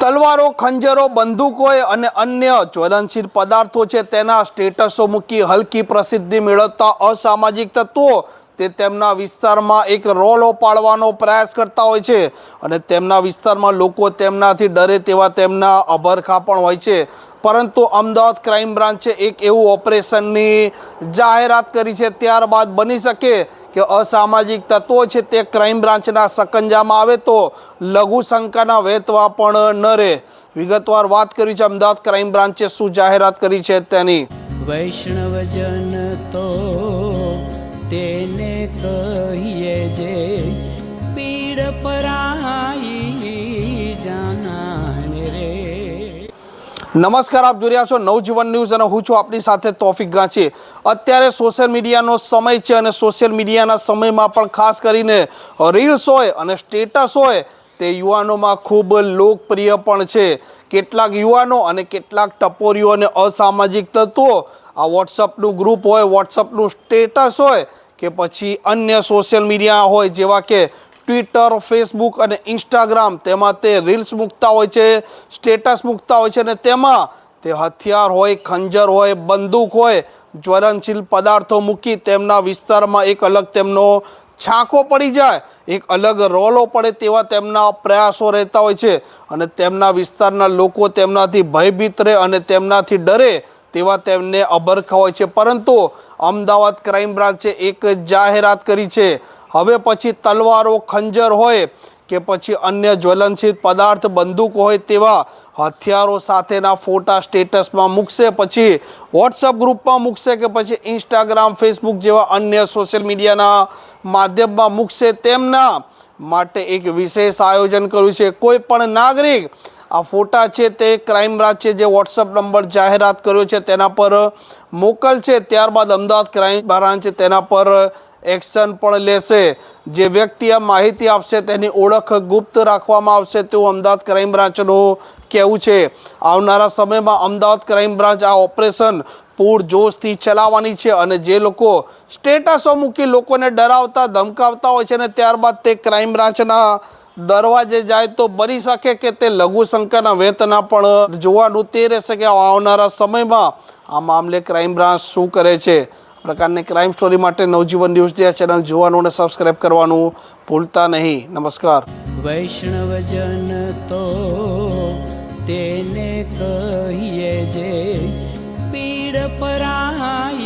તલવારો, ખંજરો, બંદૂકોએ અને અન્ય જ્વલનશીલ પદાર્થો છે તેના સ્ટેટસો મૂકી હલકી પ્રસિદ્ધિ મેળવતા અસામાજિક તત્વો તે તેમના વિસ્તારમાં એક રોલો પાડવાનો પ્રયાસ કરતા હોય છે અને તેમના વિસ્તારમાં લોકો તેમનાથી ડરે તેવા તેમના અભરખા પણ હોય છે. પરંતુ અમદાવાદ ક્રાઇમ બ્રાન્ચે એક એવું ઓપરેશનની જાહેરાત કરી છે. ત્યારબાદ બની શકે કે અસામાજિક તત્વો છે તે ક્રાઇમ બ્રાન્ચના સકંજામાં આવે તો લઘુશંકાના વેતવા પણ ન રહે. વિગતવાર વાત કરી છે અમદાવાદ ક્રાઇમ બ્રાન્ચે શું જાહેરાત કરી છે તેની. વૈષ્ણવજન તો તેને કહીએ જે પીડ પરાઈ જાનાને રે. નમસ્કાર, આપ જોઈ રહ્યા છો નવજીવન ન્યૂઝ અને હું છું આપની સાથે તોફિક ગાંચી. અત્યારે સોશિયલ મીડિયાનો સમય છે અને સોશિયલ મીડિયાના સમયમાં પણ ખાસ કરીને રીલ્સ હોય અને સ્ટેટસ હોય તે યુવાનોમાં ખૂબ લોકપ્રિય પણ છે. કેટલાક યુવાનો અને કેટલાક ટપોરીઓ અને અસામાજિક તત્વો આ વોટ્સઅપનું ગ્રુપ હોય, વોટ્સઅપનું સ્ટેટસ હોય કે પછી અન્ય સોશિયલ મીડિયા હોય જેવા કે ટ્વિટર, ફેસબુક અને ઇન્સ્ટાગ્રામ, તેમાં તે રીલ્સ મૂકતા હોય છે, સ્ટેટસ મૂકતા હોય છે અને તેમાં તે હથિયાર હોય, ખંજર હોય, બંદૂક હોય, જ્વલનશીલ પદાર્થો મૂકી તેમના વિસ્તારમાં એક અલગ તેમનો છાંકો પડી જાય, એક અલગ રોલો પડે તેવા તેમના પ્રયાસો રહેતા હોય છે અને તેમના વિસ્તારના લોકો તેમનાથી ભયભીત રહે અને તેમનાથી ડરે તેવા તેમને અભરખા હોય છે. પરંતુ અમદાવાદ ક્રાઇમ બ્રાન્ચે એક જાહેરાત કરી છે. હવે પછી તલવારો, ખંજર હોય કે પછી અન્ય જ્વલનશીલ પદાર્થ, બંદૂક હોય તેવા હથિયારો સાથેના ફોટા સ્ટેટસમાં મૂકશે, પછી વોટ્સઅપ ગ્રુપમાં મૂકશે કે પછી ઇન્સ્ટાગ્રામ, ફેસબુક જેવા અન્ય સોશિયલ મીડિયાના માધ્યમમાં મૂકશે, તેમના માટે એક વિશેષ આયોજન કર્યું છે. કોઈ પણ નાગરિક આ ફોટા છે તે ક્રાઇમ બ્રાન્ચે જે વોટ્સઅપ નંબર જાહેરાત કર્યો છે તેના પર મોકલશે. ત્યારબાદ અમદાવાદ ક્રાઇમ બ્રાન્ચ તેના પર એક્શન પણ લેશે. જે વ્યક્તિ આ માહિતી આપશે તેની ઓળખ ગુપ્ત રાખવામાં આવશે તેવું અમદાવાદ ક્રાઇમ બ્રાન્ચનું કહેવું છે. આવનારા સમયમાં અમદાવાદ ક્રાઇમ બ્રાન્ચ આ ઓપરેશન પૂરજોશથી ચલાવવાની છે અને જે લોકો સ્ટેટસો મૂકી લોકોને ડરાવતા, ધમકાવતા હોય છે અને ત્યારબાદ તે ક્રાઇમ બ્રાન્ચના દરવાજે જાય તો બની શકે કે તે લઘુશંકાના વેતના પણ જોવાનું તે રહેશે કે આવનારા સમયમાં આ મામલે ક્રાઇમ બ્રાન્ચ શું કરે છે. પ્રકારની ક્રાઇમ સ્ટોરી માટે નવજીવન ન્યૂઝ ચેનલ જોવાનું અને સબસ્ક્રાઇબ કરવાનું ભૂલતા નહીં. નમસ્કાર. વૈષ્ણવજન તો તેને કહીએ જે પીડ પરાઈ